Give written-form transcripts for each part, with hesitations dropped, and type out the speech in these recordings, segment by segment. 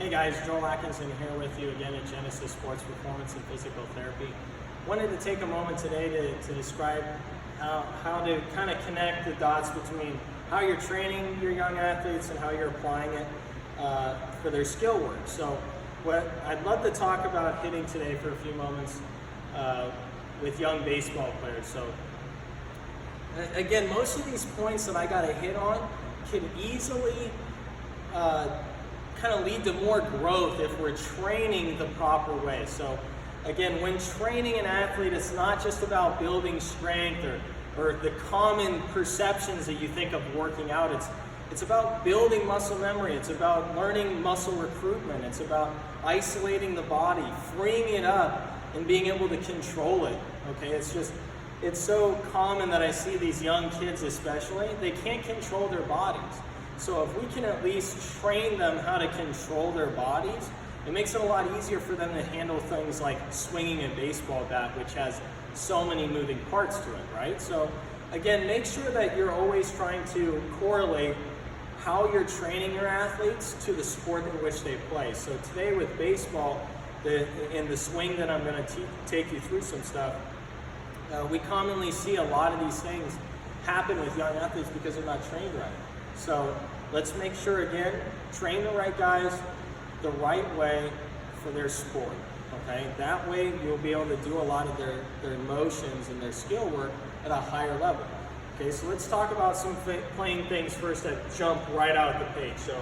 Hey guys, Joel Atkinson here with you again at Genesis Sports Performance and Physical Therapy. Wanted to take a moment today to describe how to kind of connect the dots between how you're training your young athletes and how you're applying it for their skill work. So what I'd love to talk about hitting today for a few moments with young baseball players. So again, most of these points that I got to hit on can easily kind of lead to more growth if we're training the proper way. So again, when training an athlete, it's not just about building strength or the common perceptions that you think of working out. It's about building muscle memory. It's about learning muscle recruitment. It's about isolating the body, freeing it up, and being able to control it. Okay, it's so common that I see these young kids especially, they can't control their bodies. So if we can at least train them how to control their bodies, it makes it a lot easier for them to handle things like swinging a baseball bat, which has so many moving parts to it, right? So again, make sure that you're always trying to correlate how you're training your athletes to the sport in which they play. So today with baseball, in the swing that I'm going to take you through some stuff, we commonly see a lot of these things happen with young athletes because they're not trained right. So let's make sure, again, train the right guys the right way for their sport, okay? That way you'll be able to do a lot of their motions and their skill work at a higher level. Okay, so let's talk about some plain things first that jump right out of the page. So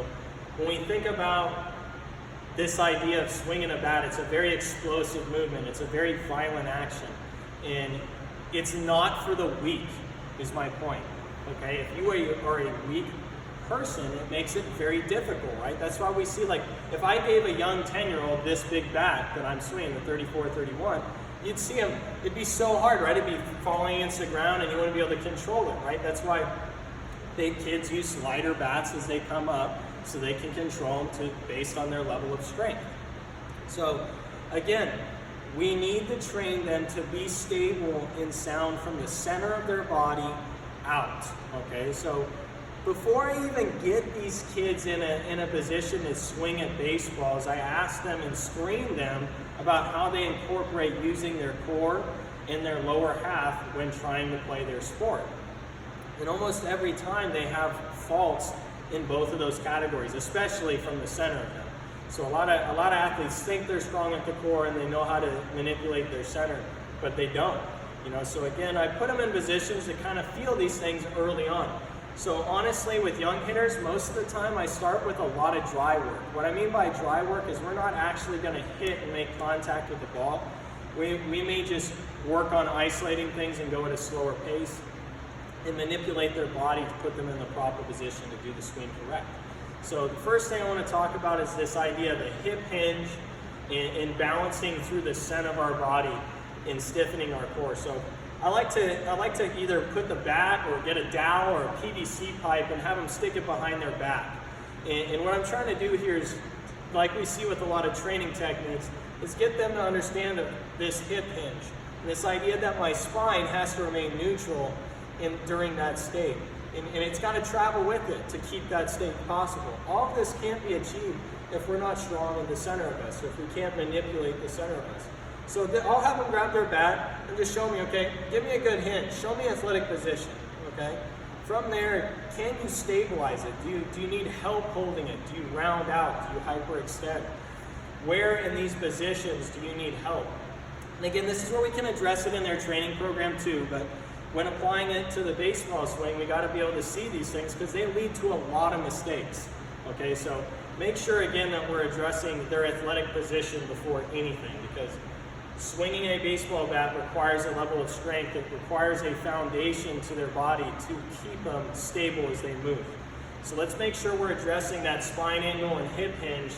when we think about this idea of swinging a bat, it's a very explosive movement. It's a very violent action. And it's not for the weak, is my point. Okay, if you are a weak person, it makes it very difficult, right? That's why we see, like, if I gave a young 10-year-old this big bat that I'm swinging, the 34-31, you'd see him, it'd be so hard, right? It'd be falling against the ground and you wouldn't be able to control it, right? That's why kids use slider bats as they come up so they can control them based on their level of strength. So again, we need to train them to be stable and sound from the center of their body out, okay? So before I even get these kids in a position to swing at baseballs, I ask them and screen them about how they incorporate using their core in their lower half when trying to play their sport. And almost every time they have faults in both of those categories, especially from the center of them. So a lot of athletes think they're strong at the core and they know how to manipulate their center, but they don't. You know, so again, I put them in positions to kind of feel these things early on. So honestly, with young hitters, most of the time I start with a lot of dry work. What I mean by dry work is we're not actually going to hit and make contact with the ball. We may just work on isolating things and go at a slower pace and manipulate their body to put them in the proper position to do the swing correct. So the first thing I want to talk about is this idea of the hip hinge and balancing through the center of our body and stiffening our core. So I like to either put the bat or get a dowel or a PVC pipe and have them stick it behind their back. And what I'm trying to do here is, like we see with a lot of training techniques, is get them to understand this hip hinge. And this idea that my spine has to remain neutral during that state. And it's got to travel with it to keep that state possible. All of this can't be achieved if we're not strong in the center of us, or if we can't manipulate the center of us. So I'll have them grab their bat and just show me, okay, give me a good hinge, show me athletic position, okay? From there, can you stabilize it? Do you need help holding it? Do you round out? Do you hyperextend? Where in these positions do you need help? And again, this is where we can address it in their training program too, but when applying it to the baseball swing, we got to be able to see these things because they lead to a lot of mistakes, okay? So make sure, again, that we're addressing their athletic position before anything, because swinging a baseball bat requires a level of strength. It requires a foundation to their body to keep them stable as they move. So let's make sure we're addressing that spine angle and hip hinge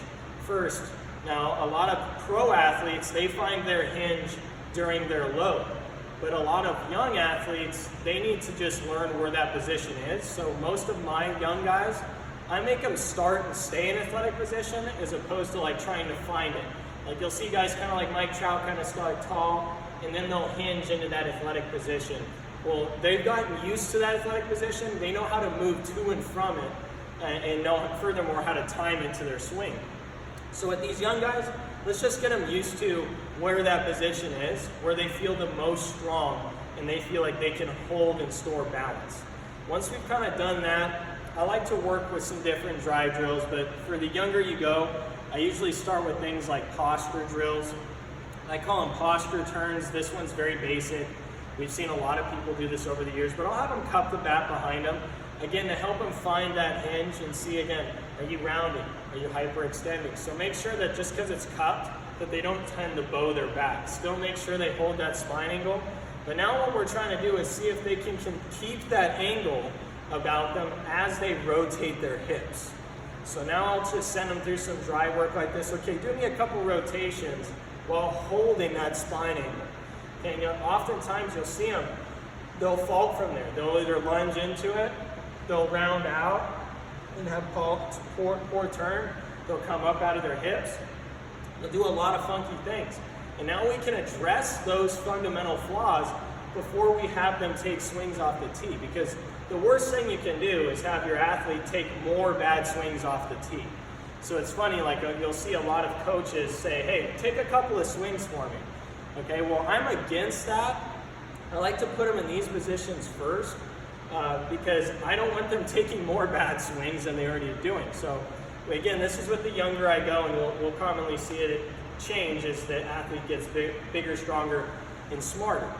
first. Now, a lot of pro athletes, they find their hinge during their load. But a lot of young athletes, they need to just learn where that position is. So most of my young guys, I make them start and stay in athletic position as opposed to like trying to find it. Like you'll see guys kind of like Mike Trout kind of start tall and then they'll hinge into that athletic position. Well, they've gotten used to that athletic position. They know how to move to and from it and know furthermore how to time it to their swing. So with these young guys, let's just get them used to where that position is, where they feel the most strong and they feel like they can hold and store balance. Once we've kind of done that, I like to work with some different drive drills, but for the younger you go, I usually start with things like posture drills. I call them posture turns. This one's very basic. We've seen a lot of people do this over the years, but I'll have them cup the bat behind them, again, to help them find that hinge and see, again, are you rounding? Are you hyperextending? So make sure that just because it's cupped, that they don't tend to bow their back. Still make sure they hold that spine angle. But now what we're trying to do is see if they can keep that angle about them as they rotate their hips. So now I'll just send them through some dry work like this. Okay, do me a couple rotations while holding that spine angle. Okay, you know, oftentimes you'll see them, they'll fall from there. They'll either lunge into it, they'll round out and have poor turn. They'll come up out of their hips. They'll do a lot of funky things. And now we can address those fundamental flaws before we have them take swings off the tee, because the worst thing you can do is have your athlete take more bad swings off the tee. So it's funny, like you'll see a lot of coaches say, hey, take a couple of swings for me. Okay, well, I'm against that. I like to put them in these positions first because I don't want them taking more bad swings than they already are doing. So again, this is with the younger I go, and we'll commonly see it change as the athlete gets bigger, stronger, and smarter.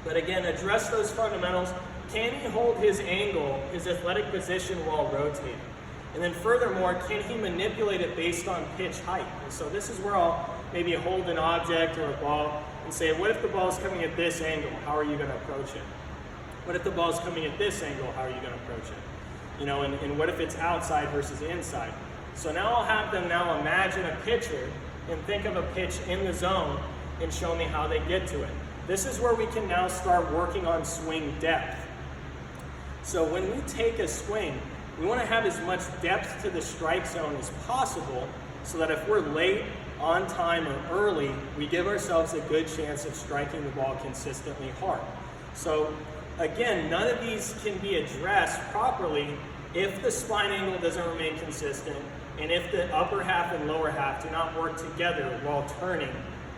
But again, address those fundamentals. Can he hold his angle, his athletic position while rotating? And then furthermore, can he manipulate it based on pitch height? And so this is where I'll maybe hold an object or a ball and say, what if the ball is coming at this angle? How are you going to approach it? What if the ball is coming at this angle? How are you going to approach it? You know, and what if it's outside versus inside? So now I'll have them now imagine a pitcher and think of a pitch in the zone and show me how they get to it. This is where we can now start working on swing depth. So when we take a swing, we want to have as much depth to the strike zone as possible so that if we're late, on time, or early, we give ourselves a good chance of striking the ball consistently hard. So again, none of these can be addressed properly if the spine angle doesn't remain consistent and if the upper half and lower half do not work together while turning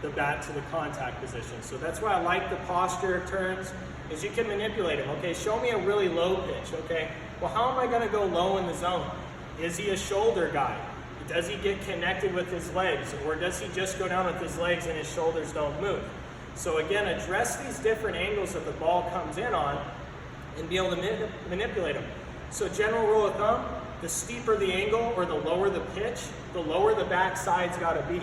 the bat to the contact position. So that's why I like the posture turns, is you can manipulate them. Okay, show me a really low pitch. Okay, well, how am I going to go low in the zone? Is he a shoulder guy? Does he get connected with his legs, or does he just go down with his legs and his shoulders don't move? So again, address these different angles that the ball comes in on and be able to manipulate them. So general rule of thumb, the steeper the angle or the lower the pitch, the lower the backside's got to be.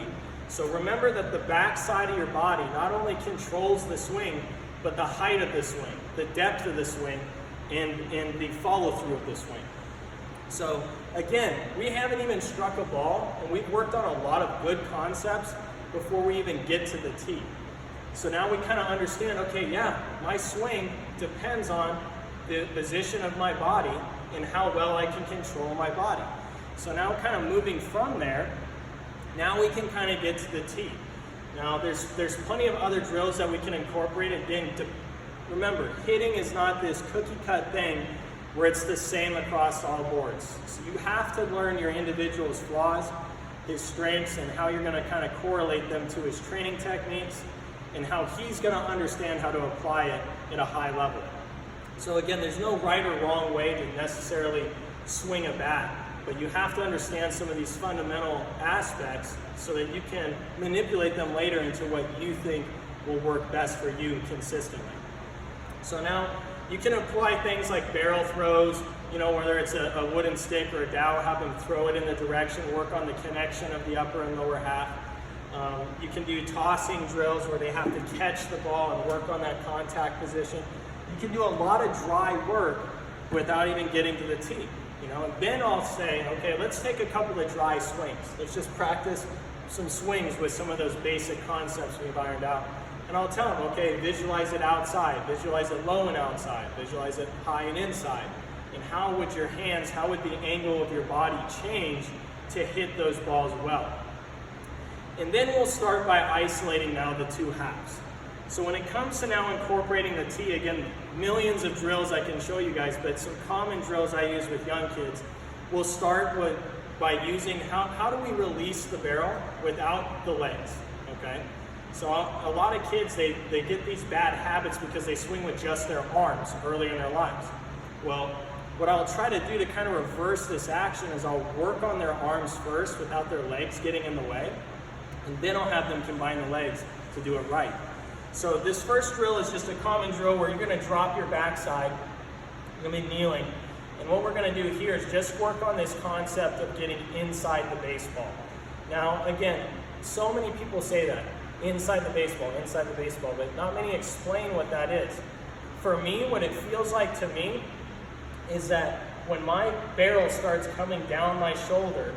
So remember that the backside of your body not only controls the swing, but the height of the swing, the depth of the swing, and the follow-through of the swing. So again, we haven't even struck a ball, and we've worked on a lot of good concepts before we even get to the tee. So now we kind of understand, okay, yeah, my swing depends on the position of my body and how well I can control my body. So now kind of moving from there, now we can kind of get to the tee. Now there's plenty of other drills that we can incorporate. Again, remember, hitting is not this cookie cut thing where it's the same across all boards. So you have to learn your individual's flaws, his strengths, and how you're going to kind of correlate them to his training techniques and how he's going to understand how to apply it at a high level. So again, there's no right or wrong way to necessarily swing a bat, but you have to understand some of these fundamental aspects so that you can manipulate them later into what you think will work best for you consistently. So now you can apply things like barrel throws, you know, whether it's a wooden stick or a dowel, have them throw it in the direction, work on the connection of the upper and lower half. You can do tossing drills where they have to catch the ball and work on that contact position. You can do a lot of dry work without even getting to the tee, you know, and then I'll say, okay, let's take a couple of dry swings. Let's just practice some swings with some of those basic concepts we've ironed out. And I'll tell them, okay, visualize it outside, visualize it low and outside, visualize it high and inside. And how would your hands, how would the angle of your body change to hit those balls well? And then we'll start by isolating now the two halves. So when it comes to now incorporating the tee, again, millions of drills I can show you guys, but some common drills I use with young kids, we'll start with by using, how do we release the barrel without the legs, okay? So a lot of kids, they get these bad habits because they swing with just their arms early in their lives. Well, what I'll try to do to kind of reverse this action is I'll work on their arms first without their legs getting in the way, and then I'll have them combine the legs to do it right. So this first drill is just a common drill where you're gonna drop your backside, you're gonna be kneeling, and what we're gonna do here is just work on this concept of getting inside the baseball. Now, again, so many people say that, inside the baseball, but not many explain what that is. For me, what it feels like to me is that when my barrel starts coming down my shoulder,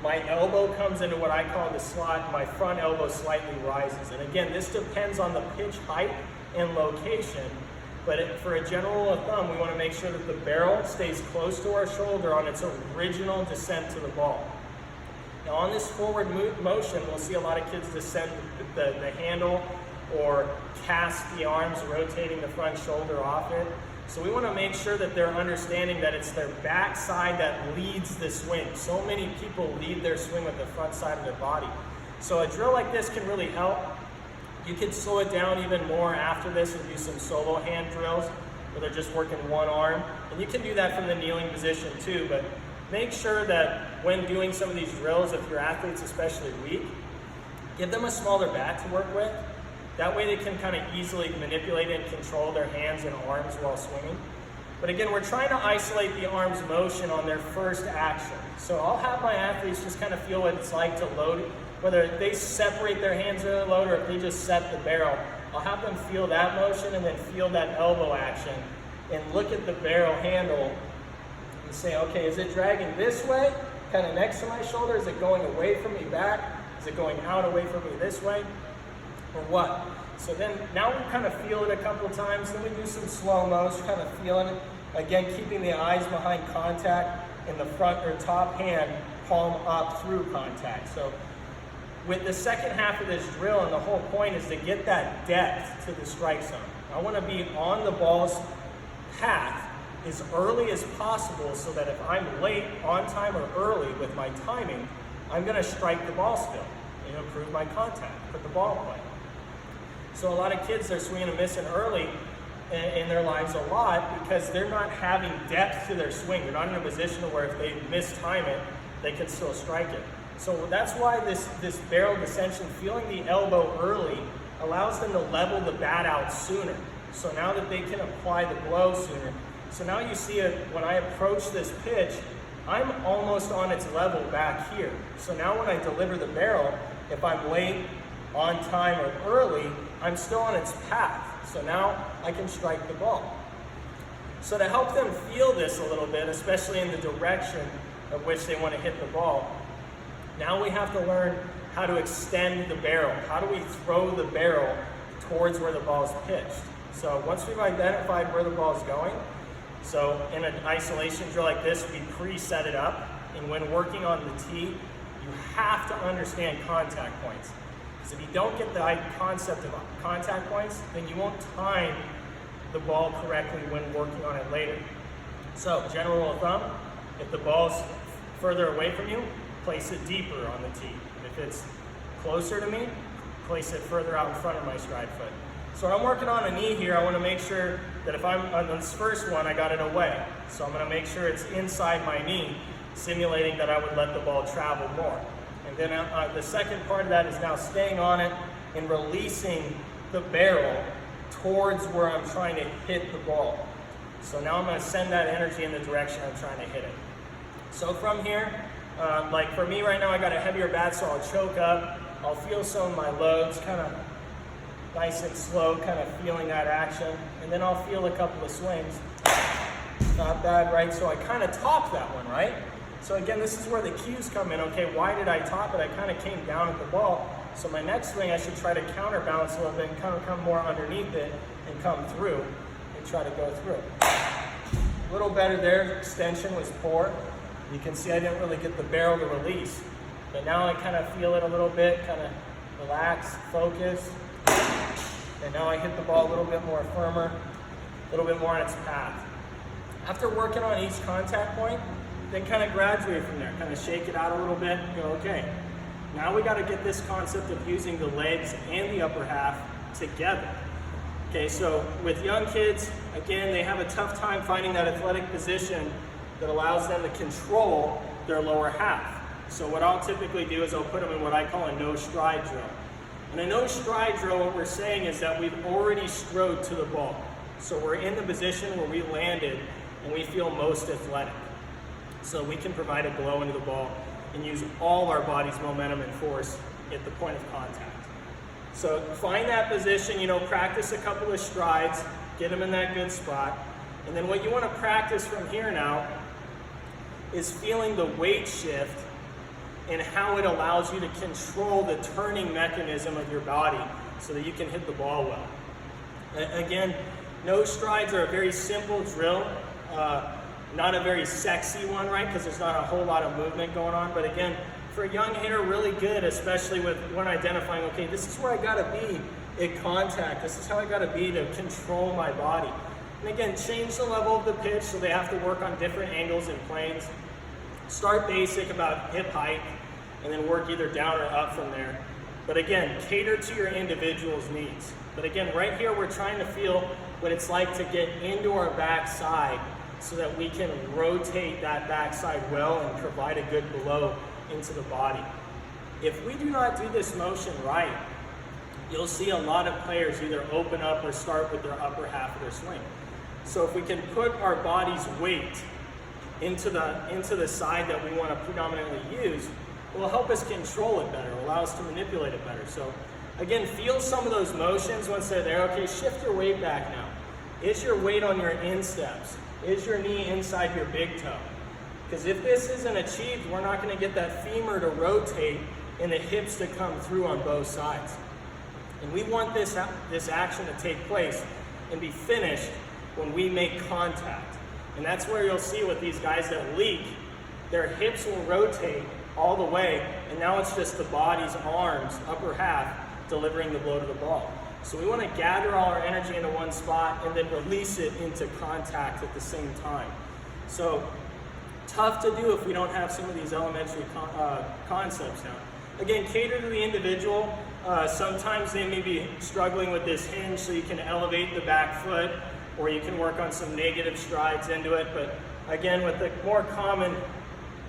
my elbow comes into what I call the slot, and my front elbow slightly rises. And again, this depends on the pitch height and location, but for a general rule of thumb, we want to make sure that the barrel stays close to our shoulder on its original descent to the ball. Now on this forward motion, we'll see a lot of kids descend the handle or cast the arms, rotating the front shoulder off it. So we want to make sure that they're understanding that it's their back side that leads the swing. So many people lead their swing with the front side of their body. So a drill like this can really help. You can slow it down even more after this and do some solo hand drills where they're just working one arm. And you can do that from the kneeling position too, but make sure that when doing some of these drills, if your athlete's especially weak, give them a smaller bat to work with. That way they can kind of easily manipulate and control their hands and arms while swinging. But again, we're trying to isolate the arm's motion on their first action. So I'll have my athletes just kind of feel what it's like to load, whether they separate their hands or load or if they just set the barrel. I'll have them feel that motion and then feel that elbow action and look at the barrel handle and say, okay, is it dragging this way, kind of next to my shoulder? Is it going away from me back? Is it going out away from me this way? Or what? So then now we kind of feel it a couple times, then we do some slow-mos, kind of feeling it. Again, keeping the eyes behind contact and the front or top hand palm up through contact. So with the second half of this drill, and the whole point is to get that depth to the strike zone. I want to be on the ball's path as early as possible so that if I'm late, on time, or early with my timing, I'm going to strike the ball still and improve my contact, put the ball in play. So a lot of kids, they're swinging and missing early in their lives a lot because they're not having depth to their swing. They're not in a position where if they mistime it, they can still strike it. So that's why this barrel descension, feeling the elbow early, allows them to level the bat out sooner. So now that they can apply the blow sooner. So now you see it, when I approach this pitch, I'm almost on its level back here. So now when I deliver the barrel, if I'm late, on time, or early, I'm still on its path. So now I can strike the ball. So to help them feel this a little bit, especially in the direction of which they want to hit the ball, now we have to learn how to extend the barrel. How do we throw the barrel towards where the ball is pitched? So once we've identified where the ball is going, so in an isolation drill like this, we pre-set it up, and when working on the tee, you have to understand contact points. Because if you don't get the concept of contact points, then you won't time the ball correctly when working on it later. So, general rule of thumb, if the ball's further away from you, place it deeper on the tee. If it's closer to me, place it further out in front of my stride foot. So I'm working on a knee here. I want to make sure that if I'm on this first one, I got it away. So I'm going to make sure it's inside my knee, simulating that I would let the ball travel more. And then the second part of that is now staying on it and releasing the barrel towards where I'm trying to hit the ball. So now I'm going to send that energy in the direction I'm trying to hit it. So from here, like for me right now, I got a heavier bat, so I'll choke up. I'll feel some of my loads, kind of nice and slow, kind of feeling that action. And then I'll feel a couple of swings. Not bad, right? So I kind of top that one, right? So again, this is where the cues come in. Okay, why did I top it? I kind of came down at the ball. So my next swing, I should try to counterbalance a little bit and kind of come more underneath it and come through and try to go through. A little better there. Extension was poor. You can see I didn't really get the barrel to release. But now I kind of feel it a little bit, kind of relax, focus. And now I hit the ball a little bit more firmer, a little bit more on its path. After working on each contact point, then kind of graduate from there, kind of shake it out a little bit, go, okay, now we got to get this concept of using the legs and the upper half together. Okay, so with young kids, again, they have a tough time finding that athletic position that allows them to control their lower half. So what I'll typically do is I'll put them in what I call a no stride drill. In a no stride drill, what we're saying is that we've already strode to the ball. So we're in the position where we landed and we feel most athletic. So we can provide a blow into the ball and use all our body's momentum and force at the point of contact. So find that position, practice a couple of strides, get them in that good spot. And then what you want to practice from here now is feeling the weight shift and how it allows you to control the turning mechanism of your body so that you can hit the ball well. Again, no strides are a very simple drill, not a very sexy one, right? Because there's not a whole lot of movement going on. But again, for a young hitter, really good, especially when identifying, okay, this is where I gotta be at contact. This is how I gotta be to control my body. And again, change the level of the pitch so they have to work on different angles and planes. Start basic about hip height and then work either down or up from there. But again, cater to your individual's needs. But again, right here, we're trying to feel what it's like to get into our backside so that we can rotate that backside well and provide a good blow into the body. If we do not do this motion right, you'll see a lot of players either open up or start with their upper half of their swing. So if we can put our body's weight into the side that we want to predominantly use, it will help us control it better, allow us to manipulate it better. So again, feel some of those motions once they're there. Okay, shift your weight back now. Is your weight on your insteps? Is your knee inside your big toe? Because if this isn't achieved, we're not going to get that femur to rotate and the hips to come through on both sides. And we want this action to take place and be finished when we make contact. And that's where you'll see with these guys that leak, their hips will rotate all the way, and now it's just the body's arms, upper half, delivering the blow to the ball. So we want to gather all our energy into one spot and then release it into contact at the same time. So tough to do if we don't have some of these elementary concepts now. Again, cater to the individual. Sometimes they may be struggling with this hinge, so you can elevate the back foot, or you can work on some negative strides into it. But again, with the more common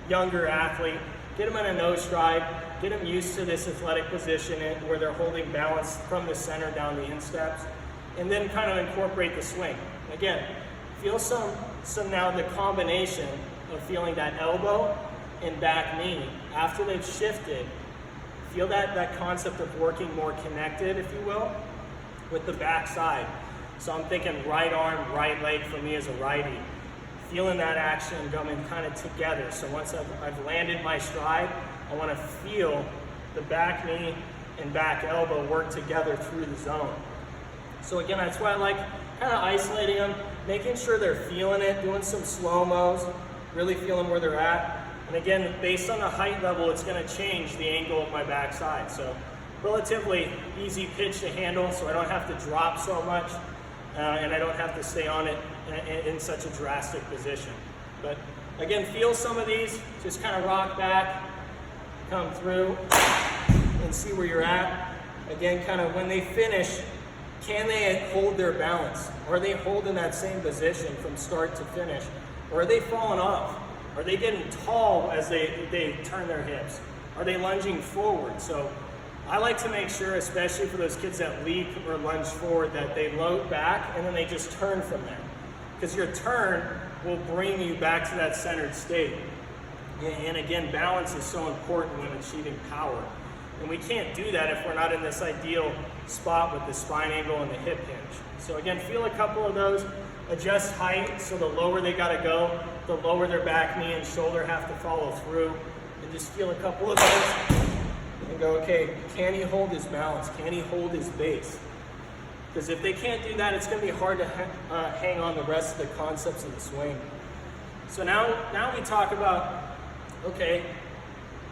younger athlete, get them in a no stride, get them used to this athletic position where they're holding balance from the center down the insteps, and then kind of incorporate the swing. Again, feel some now the combination of feeling that elbow and back knee after they've shifted. Feel that concept of working more connected, if you will, with the back side. So I'm thinking right arm, right leg for me as a righty. Feeling that action coming kind of together. So once I've landed my stride, I want to feel the back knee and back elbow work together through the zone. So again, that's why I like kind of isolating them, making sure they're feeling it, doing some slow-mos, really feeling where they're at. And again, based on the height level, it's going to change the angle of my backside. So relatively easy pitch to handle, so I don't have to drop so much, and I don't have to stay on it in such a drastic position. But again, feel some of these, just kind of rock back, come through, and see where you're at. Again, kind of when they finish, can they hold their balance? Are they holding that same position from start to finish? Or are they falling off? Are they getting tall as they turn their hips? Are they lunging forward? So I like to make sure, especially for those kids that leap or lunge forward, that they load back and then they just turn from there. Because your turn will bring you back to that centered state. And again, balance is so important when achieving power. And we can't do that if we're not in this ideal spot with the spine angle and the hip hinge. So again, feel a couple of those. Adjust height, so the lower they gotta go, the lower their back knee and shoulder have to follow through. And just feel a couple of those and go, okay, can he hold his balance? Can he hold his base? Because if they can't do that, it's gonna be hard to hang on the rest of the concepts of the swing. So now we talk about, okay,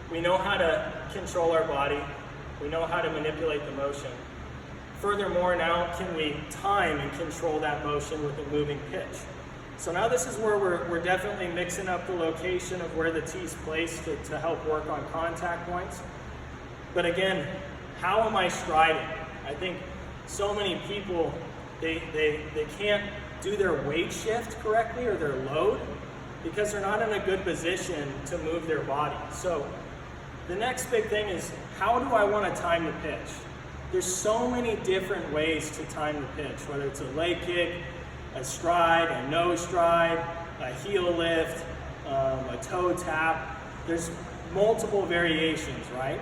we know how to control our body. We know how to manipulate the motion. Furthermore, now can we time and control that motion with a moving pitch? So now this is where we're definitely mixing up the location of where the tee's placed to help work on contact points. But again, how am I striding? I think so many people, they can't do their weight shift correctly or their load because they're not in a good position to move their body. So the next big thing is, how do I want to time the pitch? There's so many different ways to time the pitch, whether it's a leg kick, a stride, a nose stride, a heel lift, a toe tap. There's multiple variations, right?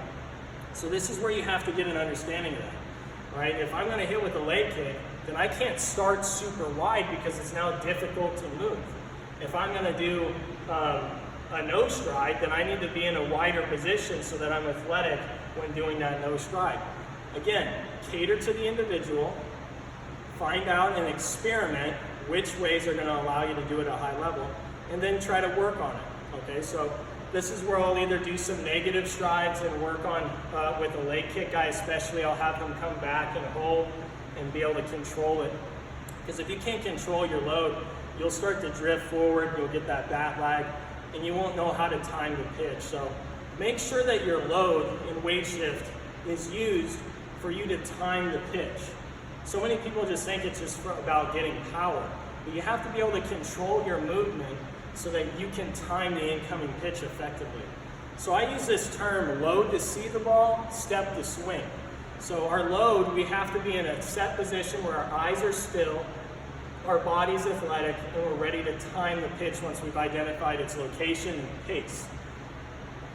So this is where you have to get an understanding of that, right? If I'm going to hit with a leg kick, then I can't start super wide because it's now difficult to move. If I'm going to do a nose stride, then I need to be in a wider position so that I'm athletic when doing that nose stride. Again, cater to the individual, find out and experiment which ways are going to allow you to do it at a high level, and then try to work on it. Okay, so this is where I'll either do some negative strides and work on with a leg kick guy especially. I'll have him come back and hold and be able to control it. Because if you can't control your load, you'll start to drift forward, you'll get that bat lag, and you won't know how to time the pitch. So make sure that your load in weight shift is used for you to time the pitch. So many people just think it's just about getting power, but you have to be able to control your movement so that you can time the incoming pitch effectively. So I use this term, load to see the ball, step to swing. So our load, we have to be in a set position where our eyes are still, our body's athletic, and we're ready to time the pitch once we've identified its location and pace.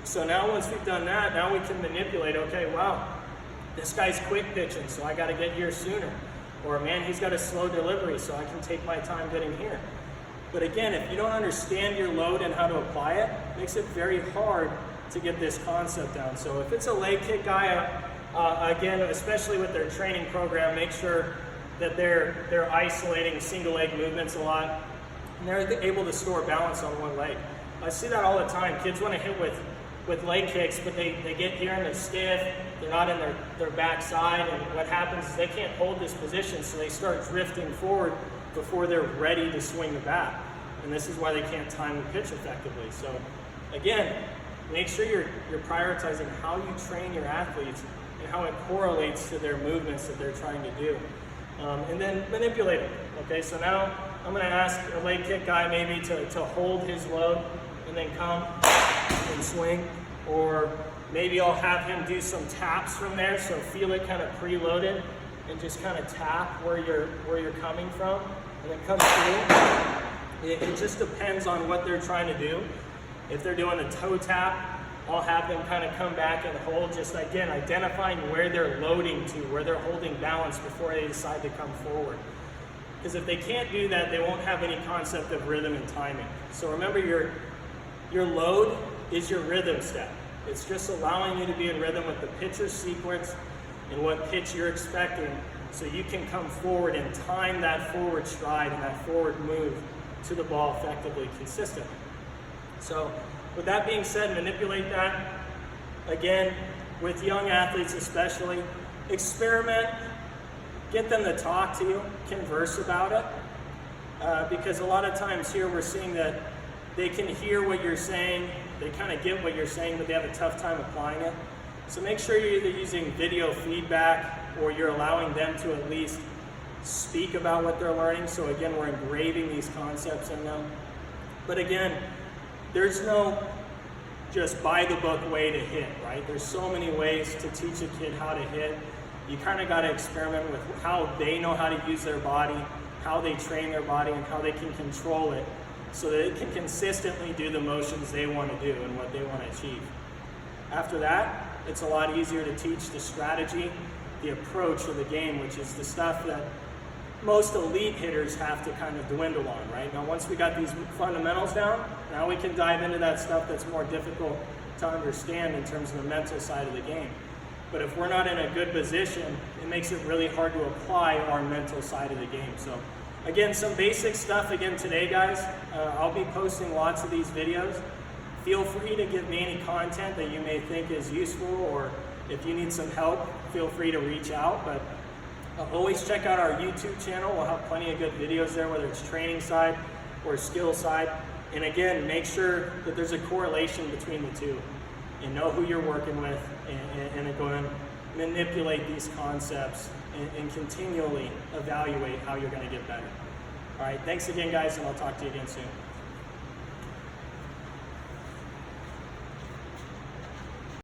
So now once we've done that, now we can manipulate, okay, wow, this guy's quick pitching, so I gotta get here sooner. Or man, he's got a slow delivery, so I can take my time getting here. But again, if you don't understand your load and how to apply it, it makes it very hard to get this concept down. So if it's a leg kick guy, again, especially with their training program, make sure that they're isolating single leg movements a lot, and they're able to store balance on one leg. I see that all the time. Kids want to hit with leg kicks, but they get here and they're stiff, they're not in their backside, and what happens is they can't hold this position, so they start drifting forward before they're ready to swing the bat. And this is why they can't time the pitch effectively. So again, make sure you're prioritizing how you train your athletes and how it correlates to their movements that they're trying to do. And then manipulate it. Okay, so now I'm going to ask a leg kick guy maybe to hold his load and then come and swing, or maybe I'll have him do some taps from there, so feel it kind of preloaded and just kind of tap where you're coming from and then come through. It just depends on what they're trying to do. If they're doing a toe tap, I'll have them kind of come back and hold, just again identifying where they're loading to, where they're holding balance before they decide to come forward. Because if they can't do that, they won't have any concept of rhythm and timing. So remember, your load is your rhythm step. It's just allowing you to be in rhythm with the pitcher's sequence and what pitch you're expecting, so you can come forward and time that forward stride and that forward move to the ball effectively, consistently. So with that being said, manipulate that. Again, with young athletes especially, experiment, get them to talk to you, converse about it. Because a lot of times here we're seeing that they can hear what you're saying, they kind of get what you're saying, but they have a tough time applying it. So make sure you're either using video feedback or you're allowing them to at least speak about what they're learning. So again, we're engraving these concepts in them. But again, there's no just by the book way to hit, right? There's so many ways to teach a kid how to hit. You kind of got to experiment with how they know how to use their body, how they train their body, and how they can control it so that it can consistently do the motions they want to do and what they want to achieve. After that, it's a lot easier to teach the strategy, the approach of the game, which is the stuff that most elite hitters have to kind of dwindle on, right? Now, once we got these fundamentals down, now we can dive into that stuff that's more difficult to understand in terms of the mental side of the game. But if we're not in a good position, it makes it really hard to apply our mental side of the game. So again, some basic stuff again today, guys. I'll be posting lots of these videos. Feel free to give me any content that you may think is useful, or if you need some help, feel free to reach out. But always check out our YouTube channel. We'll have plenty of good videos there, whether it's training side, or skill side. And again, make sure that there's a correlation between the two, and know who you're working with, and go and manipulate these concepts and continually evaluate how you're going to get better. All right, thanks again, guys, and I'll talk to you again soon.